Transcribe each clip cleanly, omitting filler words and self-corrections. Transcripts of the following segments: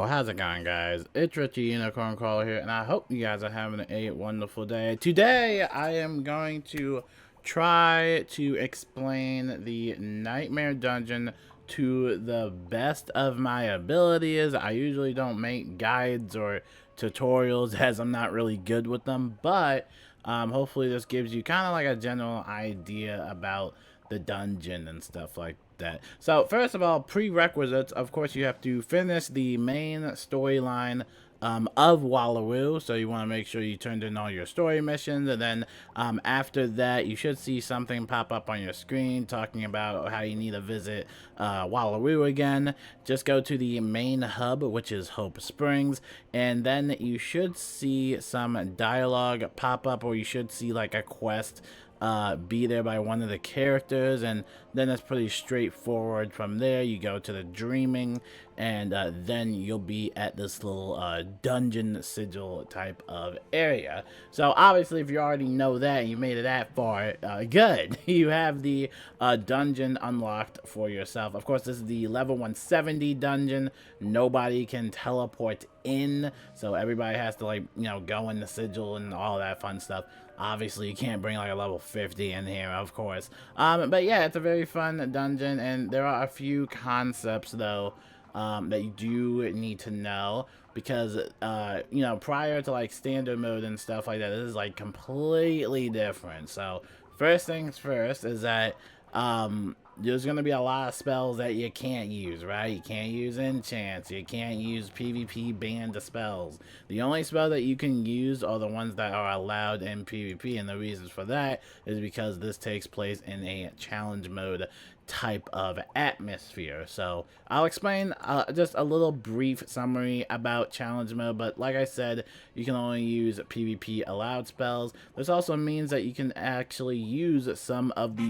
Yo, how's it going, guys? It's Richie Unicorn Caller here, and I hope you guys are having a wonderful day. Today, I am going to try to explain the Nightmare Dungeon to the best of my abilities. I usually don't make guides or tutorials as I'm not really good with them, but hopefully this gives you kind of like a general idea about the dungeon and stuff like that. So first of all, prerequisites, of course you have to finish the main storyline of Wallaroo, so you want to make sure you turned in all your story missions, and then after that you should see something pop up on your screen talking about how you need to visit Wallaroo again. Just go to the main hub, which is Hope Springs, and then you should see some dialogue pop up, or you should see like a quest be there by one of the characters, and then it's pretty straightforward. From there you go to the dreaming, and then you'll be at this little dungeon sigil type of area. So obviously if you already know that and you made it that far, good. You have the dungeon unlocked for yourself. Of course, this is the level 170 dungeon. Nobody can teleport in, so everybody has to, like, you know, go in the sigil and all that fun stuff. Obviously you can't bring like a level 50 in here, of course. But yeah, it's a very fun dungeon, and there are a few concepts though that you do need to know, because you know, prior to like standard mode and stuff like that, this is like completely different. So first things first is that there's going to be a lot of spells that you can't use, right? You can't use enchants, you can't use PvP banned spells. The only spell that you can use are the ones that are allowed in PvP, and the reasons for that is because this takes place in a challenge mode type of atmosphere. So I'll explain just a little brief summary about challenge mode, but like I said, you can only use PvP allowed spells. This also means that you can actually use some of the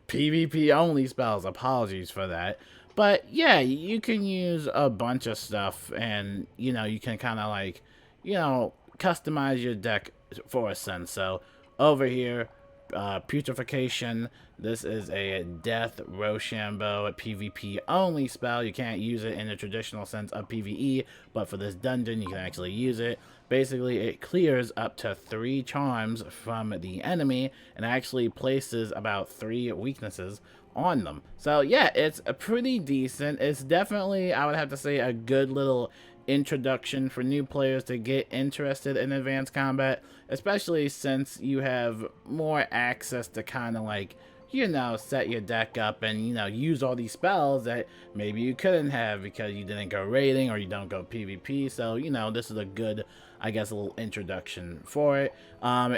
PvP only spells. Apologies for that. But yeah, you can use a bunch of stuff, and you know, you can kind of like, you know, customize your deck for a sense. So over here, putrefaction, this is a death Rochambeau PvP only spell. You can't use it in the traditional sense of PvE, but for this dungeon you can actually use it. Basically it clears up to 3 charms from the enemy and actually places about 3 weaknesses on them. So yeah, it's a pretty decent. It's definitely, I would have to say, a good little introduction for new players to get interested in advanced combat, especially since you have more access to kind of like, you know, set your deck up and, you know, use all these spells that maybe you couldn't have because you didn't go raiding or you don't go PvP. So, you know, this is a good, I guess, a little introduction for it.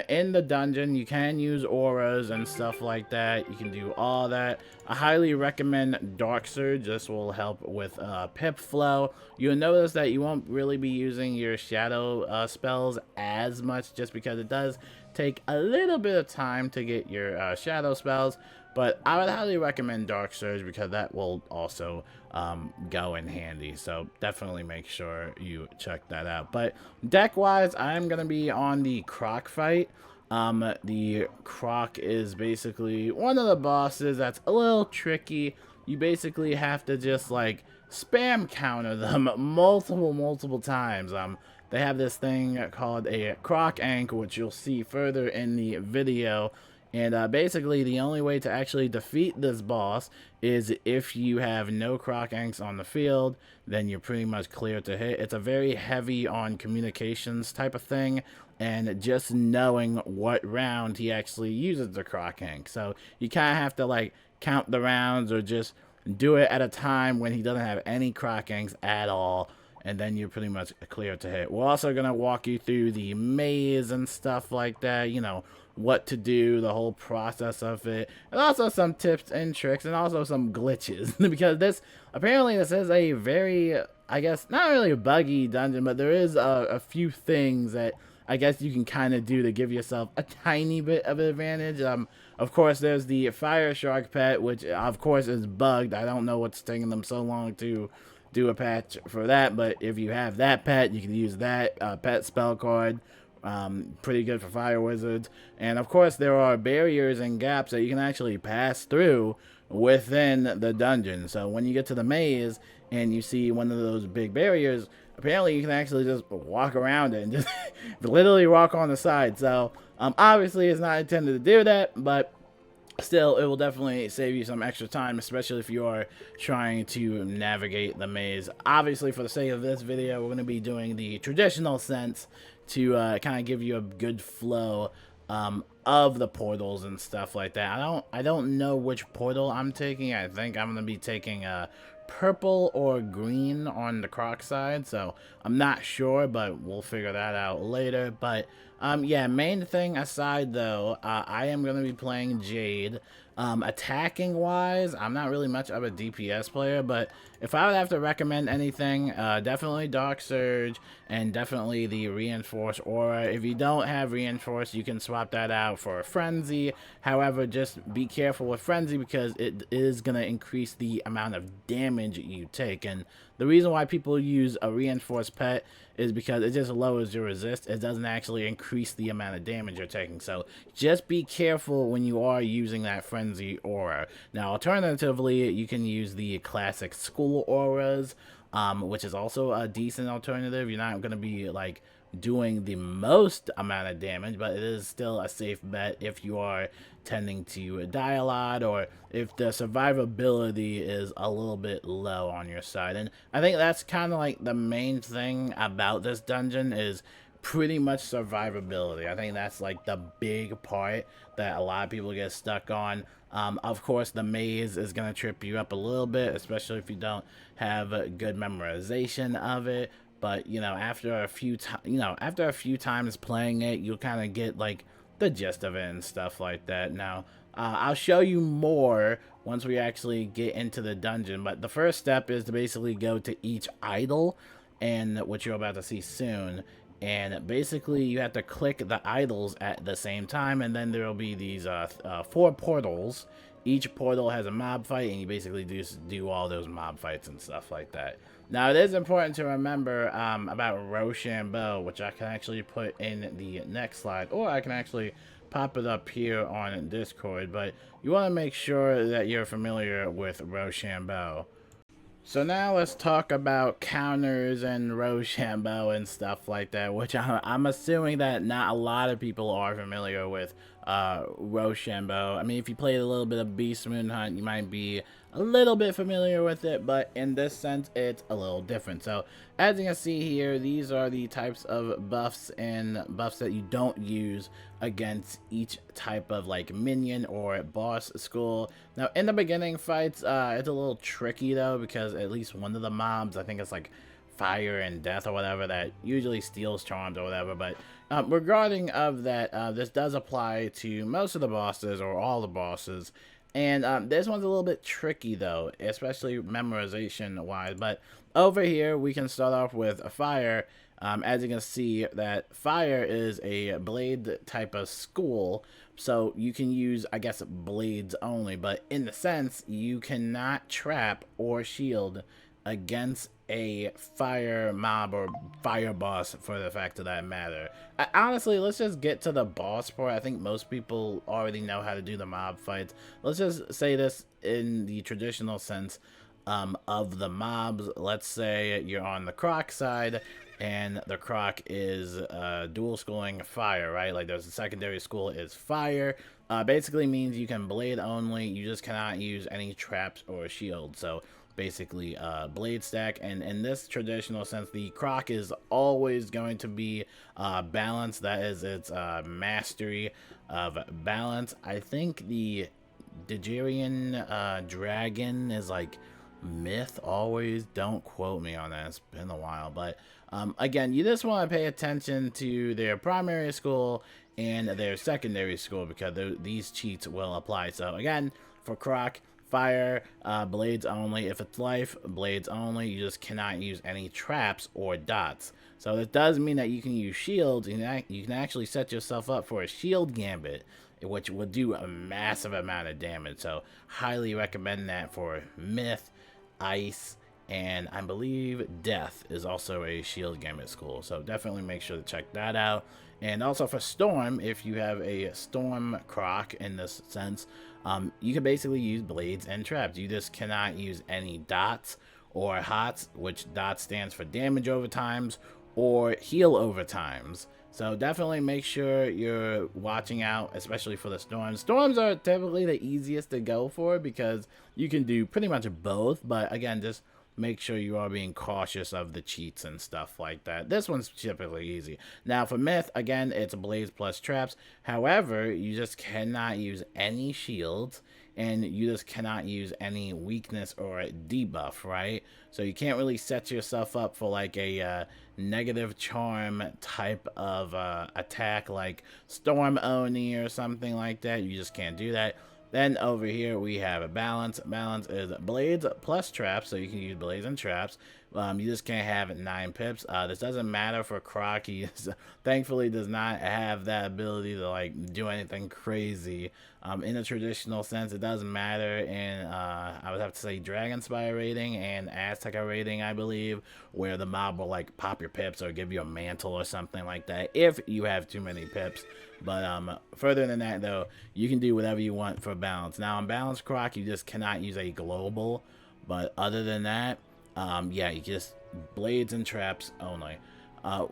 In the dungeon, you can use auras and stuff like that. You can do all that. I highly recommend Dark Surge. This will help with pip flow. You'll notice that you won't really be using your shadow spells as much, just because it does take a little bit of time to get your shadow spells, but I would highly recommend Dark Surge because that will also go in handy. So definitely make sure you check that out. But deck wise, I'm gonna be on the Croc fight. The Croc is basically one of the bosses that's a little tricky. You basically have to just like spam counter them multiple times. They have this thing called a Croc Ank, which you'll see further in the video. And basically, the only way to actually defeat this boss is if you have no Croc Anks on the field, then you're pretty much clear to hit. It's a very heavy on communications type of thing, and just knowing what round he actually uses the Croc Ank. So you kind of have to like count the rounds, or just do it at a time when he doesn't have any Croc Anks at all, and then you're pretty much clear to hit. We're also going to walk you through the maze and stuff like that, you know, what to do, the whole process of it, and also some tips and tricks, and also some glitches, because this is a very, I guess, not really a buggy dungeon, but there is a few things that I guess you can kind of do to give yourself a tiny bit of an advantage. Of course, there's the Fire Shark pet, which of course is bugged. I don't know what's taking them so long to do a patch for that, but if you have that pet, you can use that pet spell card. Pretty good for fire wizards. And of course, there are barriers and gaps that you can actually pass through within the dungeon. So when you get to the maze, and you see one of those big barriers, apparently you can actually just walk around it and just literally walk on the side. So obviously it's not intended to do that, but still, it will definitely save you some extra time, especially if you're trying to navigate the maze. Obviously, for the sake of this video, we're going to be doing the traditional sense to kind of give you a good flow of the portals and stuff like that. I don't know which portal I'm taking. I think I'm going to be taking purple or green on the Croc side, so I'm not sure, but we'll figure that out later. But yeah, main thing aside though, I am going to be playing Jade. Attacking wise, I'm not really much of a DPS player, but if I would have to recommend anything, definitely Dark Surge and definitely the Reinforced Aura. If you don't have Reinforced, you can swap that out for a Frenzy. However, just be careful with Frenzy because it is going to increase the amount of damage you take. And the reason why people use a Reinforced pet is because it just lowers your resist. It doesn't actually increase the amount of damage you're taking. So just be careful when you are using that Frenzy Aura. Now, alternatively, you can use the classic School Auras, which is also a decent alternative. You're not going to be like doing the most amount of damage, but it is still a safe bet if you are tending to die a lot or if the survivability is a little bit low on your side. And I think that's kind of like the main thing about this dungeon is pretty much survivability. I think that's like the big part that a lot of people get stuck on. Of course, the maze is going to trip you up a little bit, especially if you don't have a good memorization of it. But after a few times playing it, you'll kind of get like the gist of it and stuff like that. Now, I'll show you more once we actually get into the dungeon. But the first step is to basically go to each idol, and what you're about to see soon. And basically, you have to click the idols at the same time, and then there will be these 4 portals. Each portal has a mob fight, and you basically do all those mob fights and stuff like that. Now, it is important to remember about Rochambeau, which I can actually put in the next slide, or I can actually pop it up here on Discord, but you want to make sure that you're familiar with Rochambeau. So now let's talk about counters and Rochambeau and stuff like that, which I'm assuming that not a lot of people are familiar with Rochambeau. I mean, if you played a little bit of Beast Moon Hunt, you might be a little bit familiar with it, but in this sense, it's a little different. So as you can see here, these are the types of buffs and buffs that you don't use against each type of like minion or boss school. Now in the beginning fights, it's a little tricky though, because at least one of the mobs, I think it's like Fire and Death or whatever, that usually steals charms or whatever. But regarding of that, this does apply to most of the bosses or all the bosses. And this one's a little bit tricky though, especially memorization wise. But over here we can start off with a Fire. As you can see, that Fire is a blade type of school, so you can use, I guess, blades only. But in the sense, you cannot trap or shield against a fire mob or fire boss, for the fact of that matter. Honestly, let's just get to the boss part. I think most people already know how to do the mob fights. Let's just say this in the traditional sense of the mobs. Let's say you're on the Croc side, and the Croc is dual schooling Fire, right? Like there's a secondary school is Fire. Basically means you can blade only. You just cannot use any traps or shields. So basically blade stack, and in this traditional sense, the Croc is always going to be balanced. That is its mastery of balance. I think the Digerian dragon is like myth always. Don't quote me on that, it's been a while. But again, you just want to pay attention to their primary school and their secondary school, because these cheats will apply. So again, for Croc, Fire, blades only. If it's life, blades only. You just cannot use any traps or dots. So this does mean that you can use shields, and you can actually set yourself up for a shield gambit, which will do a massive amount of damage. So highly recommend that for Myth, Ice, and I believe Death is also a shield gambit school. So definitely make sure to check that out. And also for Storm, if you have a Storm Croc in this sense, you can basically use blades and traps. You just cannot use any dots or HOTS, which DOT stands for damage over times, or heal over times. So definitely make sure you're watching out, especially for the storms. Storms are typically the easiest to go for because you can do pretty much both. But again, just make sure you are being cautious of the cheats and stuff like that. This one's typically easy. Now for Myth, again, it's Blades plus traps. However, you just cannot use any shields, and you just cannot use any weakness or debuff, right? So you can't really set yourself up for like a negative charm type of attack like Storm Oni or something like that. You just can't do that. Then over here we have a balance. Balance is blades plus traps, so you can use blades and traps. You just can't have 9 pips. This doesn't matter for Croc. He thankfully does not have that ability to like do anything crazy. In a traditional sense, it doesn't matter in I would have to say Dragonspire rating and Azteca rating, I believe, where the mob will like pop your pips or give you a mantle or something like that if you have too many pips. But further than that, though, you can do whatever you want for balance. Now, on balance Croc, you just cannot use a global. But other than that, yeah, you just blades and traps only.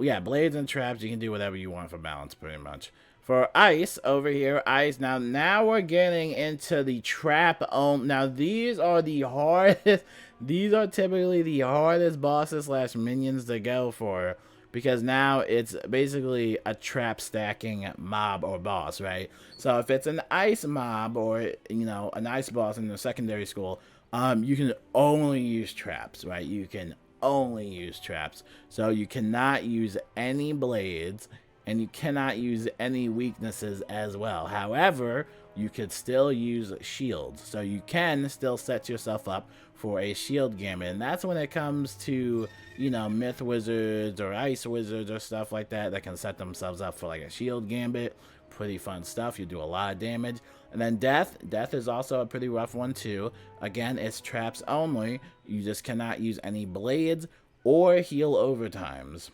Yeah, blades and traps, you can do whatever you want for balance, pretty much. For ice, over here, ice. Now we're getting into the trap. Now, these are the hardest. These are typically the hardest bosses / minions to go for. Because now it's basically a trap stacking mob or boss, right? So if it's an ice mob or, you know, an ice boss in the secondary school, you can only use traps, right? You can only use traps. So you cannot use any blades and you cannot use any weaknesses as well. However, you could still use shields. So you can still set yourself up for a shield gambit. And that's when it comes to, you know, myth wizards or ice wizards or stuff like that that can set themselves up for like a shield gambit. Pretty fun stuff. You do a lot of damage. And then death. Death is also a pretty rough one too. Again, it's traps only. You just cannot use any blades or heal overtimes.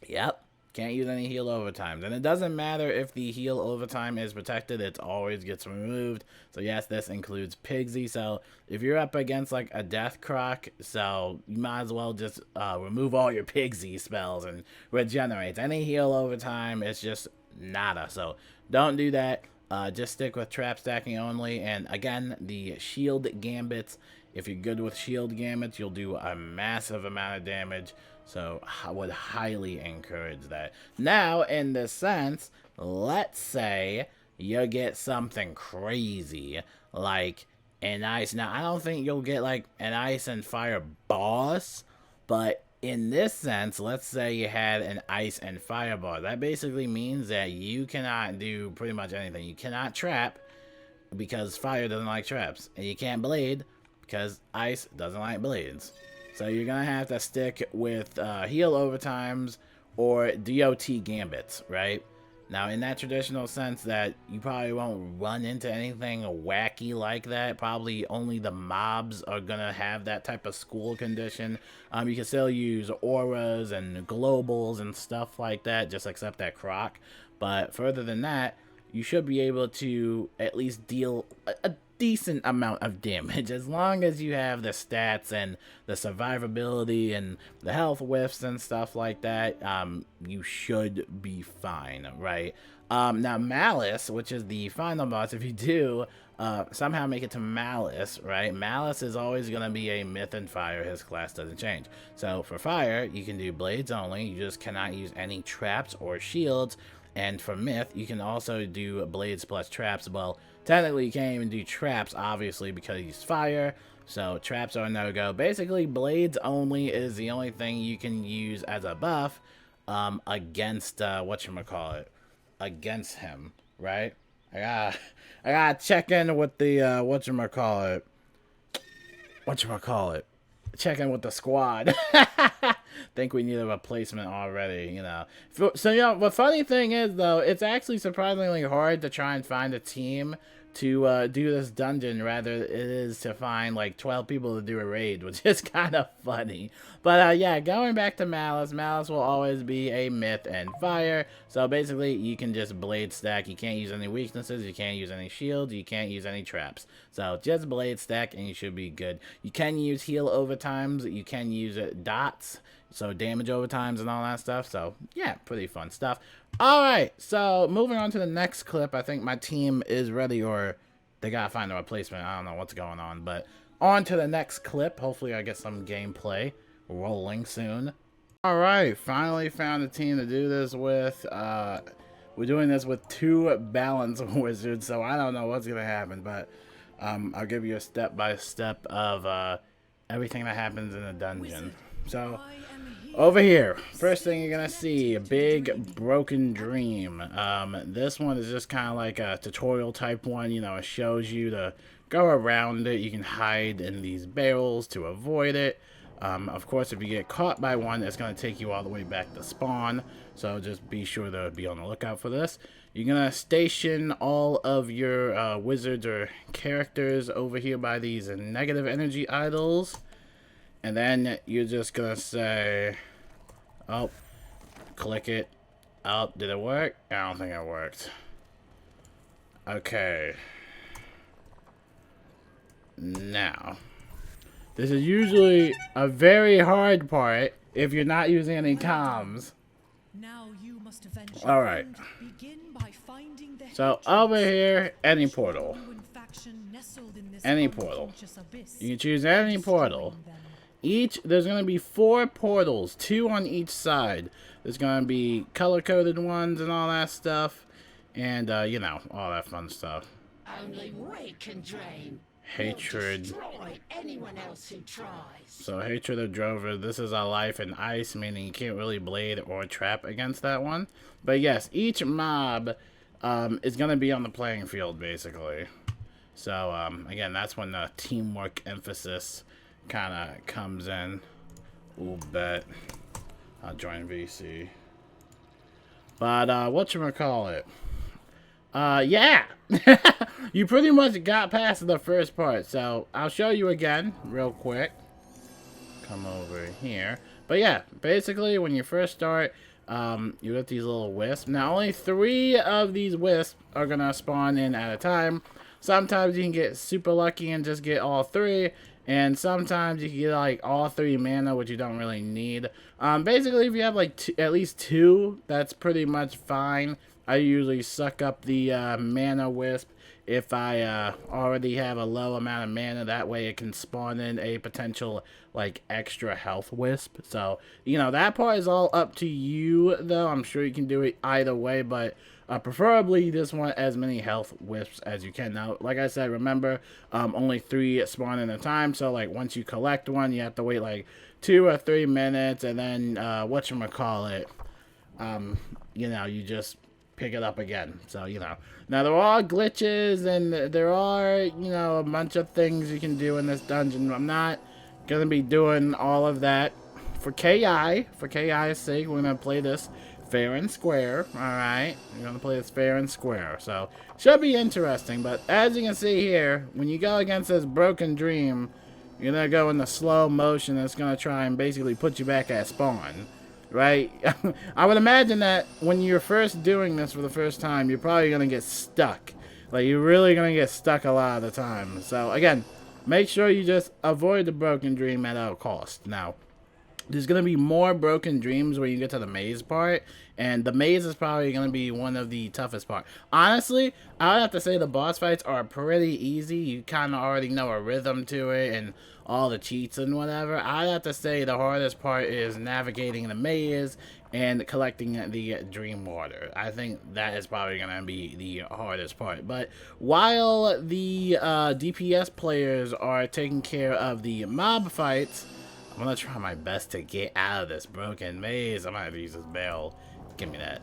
Yep. Can't use any heal overtimes. And it doesn't matter if the heal overtime is protected, it always gets removed. So yes, this includes Pigsy. So if you're up against like a Death Croc, so you might as well just remove all your Pigsy spells and regenerate. Any heal overtime, it's just nada. So don't do that. Just stick with trap stacking only. And again, the shield gambits. If you're good with shield gambits, you'll do a massive amount of damage. So I would highly encourage that. Now, in this sense, let's say you get something crazy like an ice. Now, I don't think you'll get like an ice and fire boss, but in this sense, let's say you had an ice and fire boss. That basically means that you cannot do pretty much anything. You cannot trap because fire doesn't like traps, and you can't blade because ice doesn't like blades. So you're going to have to stick with heal overtimes or DOT gambits, right? Now, in that traditional sense that you probably won't run into anything wacky like that. Probably only the mobs are going to have that type of school condition. You can still use auras and globals and stuff like that, just accept that Croc. But further than that, you should be able to at least deal a decent amount of damage as long as you have the stats and the survivability and the health whiffs and stuff like that. You should be fine, right? Now Malice, which is the final boss, if you do somehow make it to Malice, right? Malice is always going to be a myth and fire. His class doesn't change. So for fire, you can do blades only. You just cannot use any traps or shields. And for myth, you can also do blades plus traps. Well, technically, you can't even do traps, obviously, because he's fire. So traps are no-go. Basically, blades only is the only thing you can use as a buff against, whatchamacallit, against him, right? I gotta check in with the, whatchamacallit, check in with the squad. Think we need a replacement already, you know. So, you know, the funny thing is, though, it's actually surprisingly hard to try and find a team to do this dungeon rather it is to find like 12 people to do a raid, which is kind of funny. But yeah, going back to Malice, Malice will always be a myth and fire. So basically you can just blade stack. You can't use any weaknesses, you can't use any shields, you can't use any traps. So just blade stack and you should be good. You can use heal overtimes, you can use dots, so damage overtimes and all that stuff. So yeah, pretty fun stuff. Alright, so moving on to the next clip. I think my team is ready, or they gotta find a replacement. I don't know what's going on, but on to the next clip. Hopefully I get some gameplay rolling soon. Alright, finally found a team to do this with. We're doing this with 2 balanced wizards, so I don't know what's gonna happen, but I'll give you a step-by-step of everything that happens in the dungeon. So over here, first thing you're gonna see, a big broken dream. This one is just kind of like a tutorial type one. You know, it shows you to go around it. You can hide in these barrels to avoid it. Of course, if you get caught by one, it's gonna take you all the way back to spawn. So just be sure to be on the lookout for this. You're gonna station all of your wizards or characters over here by these negative energy idols. And then you're just gonna say, oh, click it. Oh, did it work? I don't think it worked. Okay. Now, this is usually a very hard part if you're not using any comms. Now you must avenge. Alright. So over here, any portal. Any portal. You can choose any portal. There's going to be 4 portals, 2 on each side. There's going to be color-coded ones and all that stuff. And, you know, all that fun stuff. Only we can drain. Hatred. Destroy anyone else who tries. So, Hatred of Drover, this is a life in ice, meaning you can't really blade or trap against that one. But yes, each mob is going to be on the playing field, basically. So, again, that's when the teamwork emphasis kind of comes in. Ooh, bet. I'll join VC. But, whatchamacallit? Yeah! You pretty much got past the first part, so I'll show you again real quick. Come over here. But yeah, basically when you first start, you get these little wisps. Now only 3 of these wisps are gonna spawn in at a time. Sometimes you can get super lucky and just get all 3. And sometimes you can get like all 3 mana, which you don't really need. Basically, if you have like at least 2, that's pretty much fine. I usually suck up the mana wisp if I already have a low amount of mana. That way it can spawn in a potential like extra health wisp. So, you know, that part is all up to you though. I'm sure you can do it either way, but preferably you just want as many health wisps as you can. Now, like I said, remember, only 3 spawn at a time. So like once you collect one, you have to wait like 2 or 3 minutes, and then whatchamacallit, you know, you just pick it up again. So, you know, now there are glitches and there are, you know, a bunch of things you can do in this dungeon. I'm not gonna be doing all of that for KI's sake. We're gonna play this fair and square. Alright, we're gonna play this fair and square, so should be interesting. But as you can see here, when you go against this broken dream, you're gonna go in the slow motion. That's gonna try and basically put you back at spawn. Right? I would imagine that when you're first doing this for the first time, you're probably going to get stuck. Like, you're really going to get stuck a lot of the time. So, again, make sure you just avoid the broken dream at all costs. Now, there's going to be more broken dreams when you get to the maze part. And the maze is probably going to be one of the toughest part. Honestly, I would have to say the boss fights are pretty easy. You kind of already know a rhythm to it and all the cheats and whatever. I'd have to say the hardest part is navigating the maze and collecting the dream water. I think that is probably going to be the hardest part. But while the DPS players are taking care of the mob fights, I'm going to try my best to get out of this broken maze. I'm going to have to use this bell. Give me that.